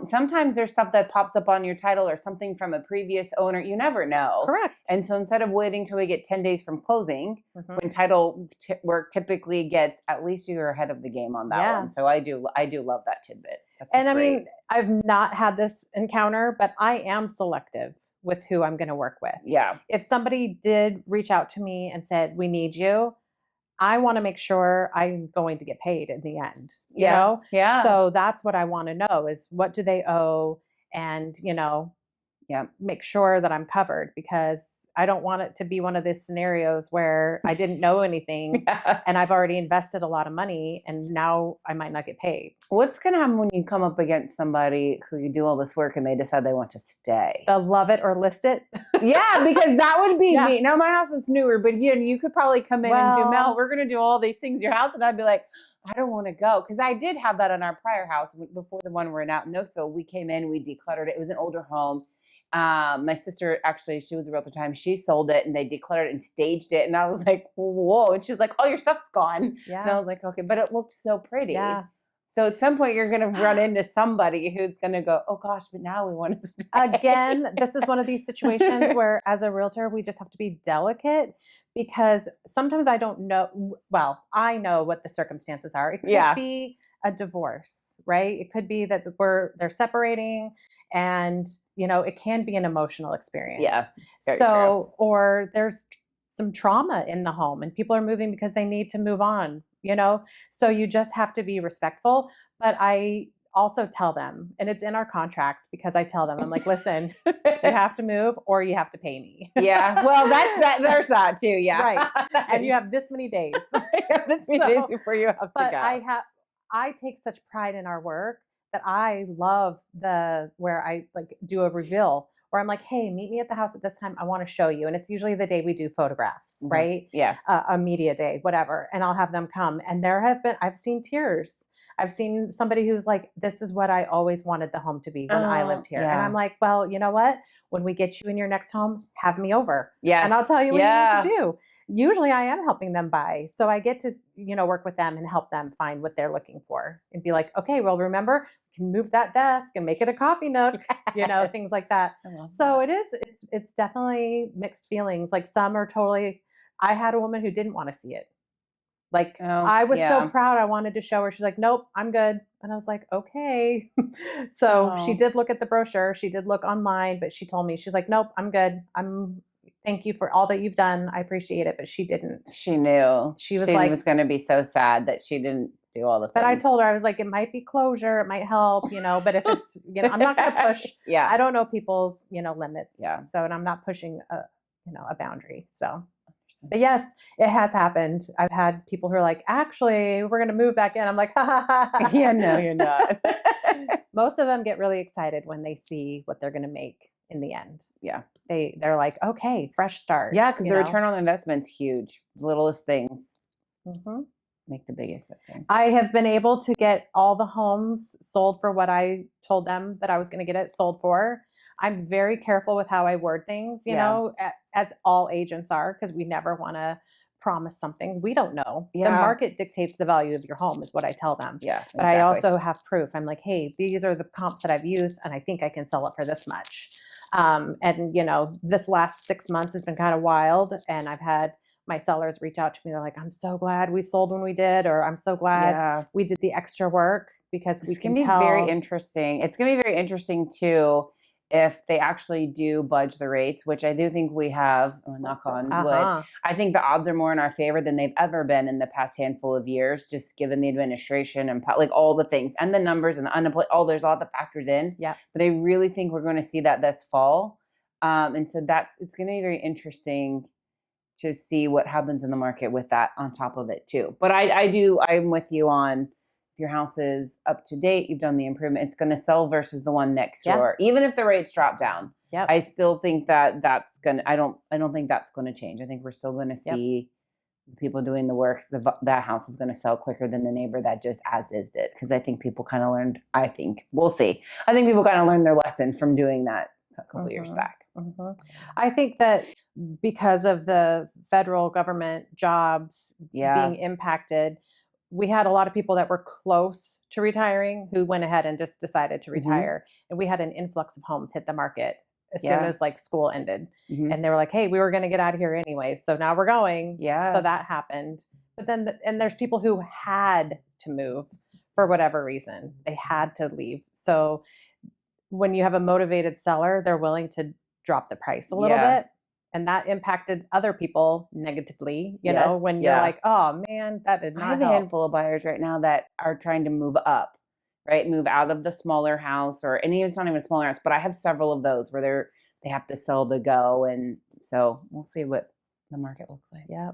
sometimes there's stuff that pops up on your title or something from a previous owner. You never know. Correct. And so instead of waiting till we get 10 days from closing, when title work typically gets, at least you're ahead of the game on that one. So I do love that tidbit. And I mean, I've not had this encounter, but I am selective with who I'm going to work with. Yeah. If somebody did reach out to me and said, we need you, I want to make sure I'm going to get paid in the end, you know? Yeah. So that's what I want to know is what do they owe? And, make sure that I'm covered because I don't want it to be one of these scenarios where I didn't know anything and I've already invested a lot of money and now I might not get paid. What's going to happen when you come up against somebody who you do all this work and they decide they want to stay? They'll love it or list it. Yeah, because that would be me. Now my house is newer, but you could probably come in and do, Mel, we're going to do all these things in your house. And I'd be like, I don't want to go. Because I did have that on our prior house before the one we're in out in Knoxville. We came in, we decluttered it. It was an older home. My sister, actually, she was a realtor time. She sold it and they declared it and staged it. And I was like, whoa. And she was like, all your stuff's gone. And I was like, okay, but it looked so pretty. Yeah. So at some point you're going to run into somebody who's going to go, oh gosh, but now we want to stay. Again, this is one of these situations where as a realtor, we just have to be delicate because sometimes I don't know. Well, I know what the circumstances are. It could be a divorce, right? It could be that they're separating and, it can be an emotional experience. Yeah. So, or there's some trauma in the home and people are moving because they need to move on, so you just have to be respectful. But I also tell them, and it's in our contract because I tell them, I'm like, listen, you have to move or you have to pay me. Yeah. Well, there's that too. Yeah. Right. And you have this many days. You have this many days before you have to But go. I take such pride in our work that I love where I like do a reveal where I'm like, hey, meet me at the house at this time. I want to show you. And it's usually the day we do photographs, right? Yeah. A media day, whatever. And I'll have them come. And I've seen tears. I've seen somebody who's like, this is what I always wanted the home to be when I lived here. Yeah. And I'm like, well, you know what? When we get you in your next home, have me over. Yes. And I'll tell you what you need to do. Usually I am helping them buy. So I get to, work with them and help them find what they're looking for and be like, okay, well, remember, we can move that desk and make it a coffee nook, things like that. So it's definitely mixed feelings. Like some are I had a woman who didn't want to see it. Like I was so proud. I wanted to show her. She's like, nope, I'm good. And I was like, okay. So she did look at the brochure. She did look online, but she told me, she's like, nope, I'm good. Thank you for all that you've done. I appreciate it. But she didn't. She knew. She was like, was going to be so sad that she didn't do all the things. But I told her, I was like, it might be closure. It might help, but if it's, I'm not going to push. Yeah. I don't know people's, limits. Yeah. So, and I'm not pushing a boundary. So, but yes, it has happened. I've had people who are like, actually, we're going to move back in. I'm like, ha ha ha. Yeah, no, you're not. Most of them get really excited when they see what they're going to make in the end. Yeah. They're like, okay, fresh start. Yeah, because the return on the investment's huge. The littlest things make the biggest thing. I have been able to get all the homes sold for what I told them that I was going to get it sold for. I'm very careful with how I word things, as all agents are, because we never want to promise something we don't know. Yeah. The market dictates the value of your home is what I tell them. Yeah, but I also have proof. I'm like, hey, these are the comps that I've used and I think I can sell it for this much. And this last 6 months has been kind of wild, and I've had my sellers reach out to me. They're like, I'm so glad we sold when we did, or I'm so glad we did the extra work because we can tell. Very interesting. It's going to be very interesting too if they actually do budge the rates, which I do think we have, knock on wood. I think the odds are more in our favor than they've ever been in the past handful of years, just given the administration and like all the things and the numbers and the unemployed. There's all the factors in. Yeah. But I really think we're going to see that this fall. And so it's going to be very interesting to see what happens in the market with that on top of it too. But I'm with you on, if your house is up to date, you've done the improvement, it's going to sell versus the one next door, even if the rates drop down. Yep. I still think that's going to, I don't think that's going to change. I think we're still going to see people doing the work. That house is going to sell quicker than the neighbor that just as is did. Because I think people kind of learned, we'll see. I think people kind of learned their lesson from doing that a couple of years back. I think that because of the federal government jobs being impacted, we had a lot of people that were close to retiring who went ahead and just decided to retire. And we had an influx of homes hit the market as soon as school ended. And they were like, hey, we were going to get out of here anyway. So now we're going. Yeah. So that happened. But then, and there's people who had to move for whatever reason. They had to leave. So when you have a motivated seller, they're willing to drop the price a little bit. And that impacted other people negatively, when you're like, oh man, that did not help. I have a handful of buyers right now that are trying to move up, right? Move out of the smaller house, and even it's not even a smaller house, but I have several of those where they have to sell to go. And so we'll see what the market looks like. Yeah.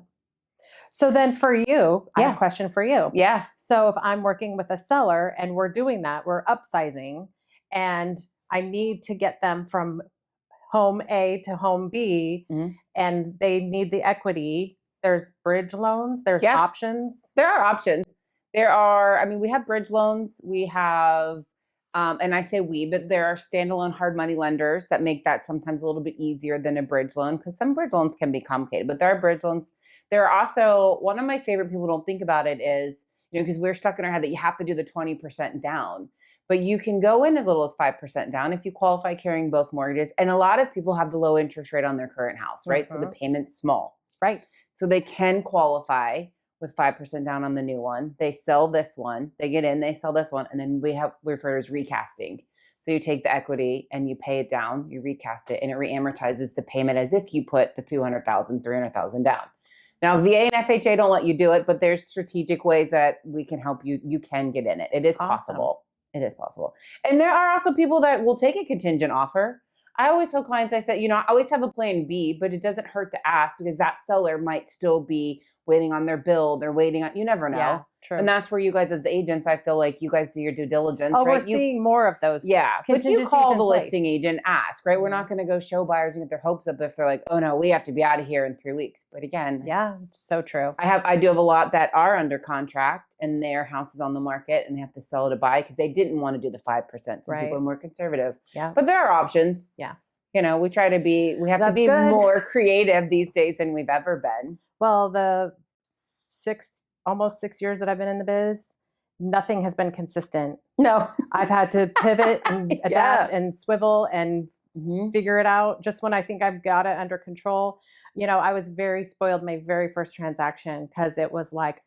So then for you, I have a question for you. Yeah. So if I'm working with a seller and we're doing that, we're upsizing, and I need to get them from home A to home B, and they need the equity. There's bridge loans. There's options. There are options. We have bridge loans. We have And I say we, but there are standalone hard money lenders that make that sometimes a little bit easier than a bridge loan, because some bridge loans can be complicated. But there are bridge loans. There are also, one of my favorite, people don't think about it is, because we're stuck in our head that you have to do the 20% down. But you can go in as little as 5% down if you qualify carrying both mortgages. And a lot of people have the low interest rate on their current house, right? So the payment's small. Right. So they can qualify with 5% down on the new one. They sell this one, they get in, they sell this one, and then we refer to as recasting. So you take the equity and you pay it down, you recast it, and it reamortizes the payment as if you put the 200,000, 300,000 down. Now, VA and FHA don't let you do it, but there's strategic ways that we can help you. You can get in it. It is possible. It is possible. And there are also people that will take a contingent offer. I always tell clients, I said, I always have a plan B, but it doesn't hurt to ask, because that seller might still be waiting on their build or waiting on, you never know. Yeah, true. And that's where you guys as the agents, I feel like you guys do your due diligence. Oh, right? we're seeing more of those. Yeah. But you call the place. listing agent, ask, right? We're not going to go show buyers and get their hopes up if they're like, oh no, we have to be out of here in 3 weeks. But again, yeah, so true. I do have a lot that are under contract and their house is on the market and they have to sell it to buy because they didn't want to do the 5%. Some people are more conservative. Yeah. But there are options. Yeah. We have to be more creative these days than we've ever been. Well, the almost 6 years that I've been in the biz, nothing has been consistent. No. I've had to pivot and adapt and swivel and figure it out just when I think I've got it under control. I was very spoiled my very first transaction because it was like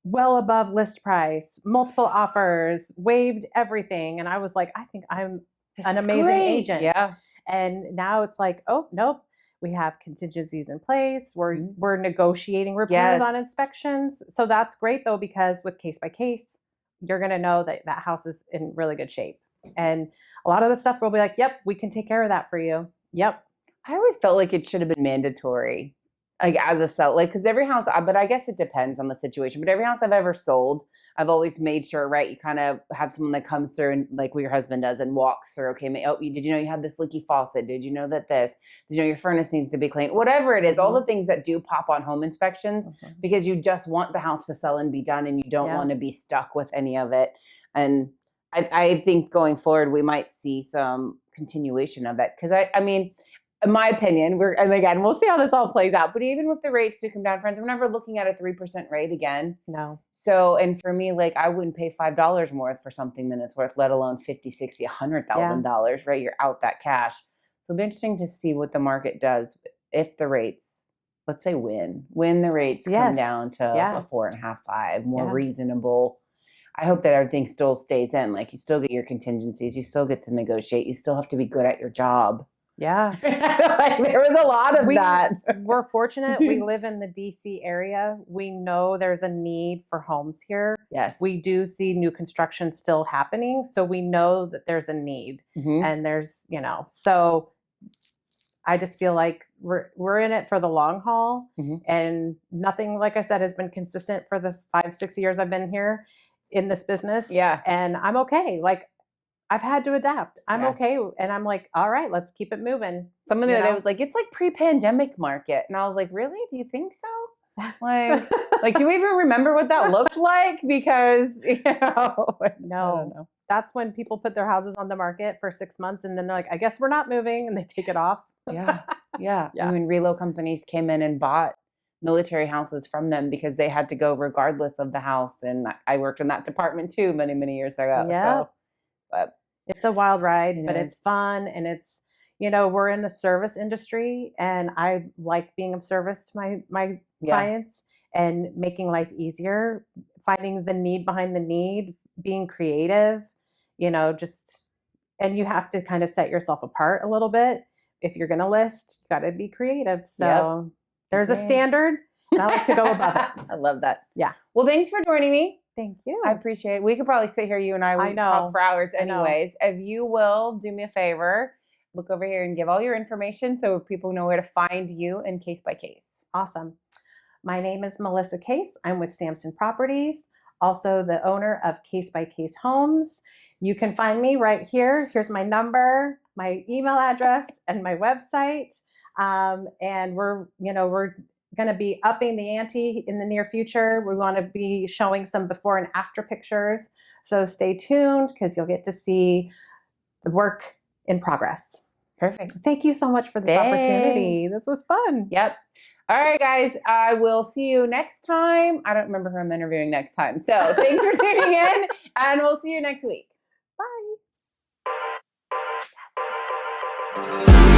well above list price, multiple offers, waived everything. And I was like, I think I'm an amazing agent. Yeah. And now it's like, oh, nope. We have contingencies in place. We're negotiating repairs on inspections. So that's great though, because with case by case, you're going to know that that house is in really good shape. And a lot of the stuff will be like, yep, we can take care of that for you. Yep. I always felt like it should have been mandatory, like as a seller, because every house, but I guess it depends on the situation, but every house I've ever sold, I've always made sure, right, you kind of have someone that comes through and like what your husband does and walks through, okay, did you know you had this leaky faucet? Did you know that did you know your furnace needs to be cleaned? Whatever it is, all the things that do pop on home inspections, because you just want the house to sell and be done and you don't want to be stuck with any of it. And I think going forward, we might see some continuation of it. Because I mean, in my opinion, and again, we'll see how this all plays out. But even with the rates to come down, friends, we're never looking at a 3% rate again. No. So, and for me, like I wouldn't pay $5 more for something than it's worth, let alone $50, $60, $100,000, right? You're out that cash. So it'll be interesting to see what the market does if the rates, let's say when the rates come down to a 4.5, 5, more reasonable. I hope that everything still stays in. Like you still get your contingencies, you still get to negotiate, you still have to be good at your job. Yeah. Like there was a lot of that. We're fortunate. We live in the DC area. We know there's a need for homes here. Yes. We do see new construction still happening. So we know that there's a need and there's, so I just feel like we're in it for the long haul and nothing, like I said, has been consistent for the 5-6 years I've been here in this business. Yeah. And I'm okay. Like, I've had to adapt. I'm okay. And I'm like, all right, let's keep it moving. Someone the other day was like, it's like pre-pandemic market. And I was like, really? Do you think so? Like, do we even remember what that looked like? Because, no, that's when people put their houses on the market for 6 months and then they're like, I guess we're not moving, and they take it off. Yeah. I mean, relo companies came in and bought military houses from them because they had to go regardless of the house. And I worked in that department too, many, many years ago. Yeah. So, but it's a wild ride, but it's fun. And it's, we're in the service industry and I like being of service to my clients and making life easier, finding the need behind the need, being creative, and you have to kind of set yourself apart a little bit. If you're going to list, you got to be creative. So there's a standard and I like to go above it. I love that. Yeah. Well, thanks for joining me. Thank you. I appreciate it. We could probably sit here, you and I talk for hours anyways. If you will do me a favor, look over here and give all your information so people know where to find you in Case by Case. Awesome. My name is Melissa Case. I'm with Sampson Properties, also the owner of Case by Case Homes. You can find me right here. Here's my number, my email address, and my website. And we're going to be upping the ante in the near future. We want to be showing some before and after pictures So stay tuned because you'll get to see the work in progress. Perfect. Thank you so much for this opportunity. This was fun. Yep. All right, guys. I will see you next time. I don't remember who I'm interviewing next time. So thanks for tuning in, and we'll see you next week. Bye.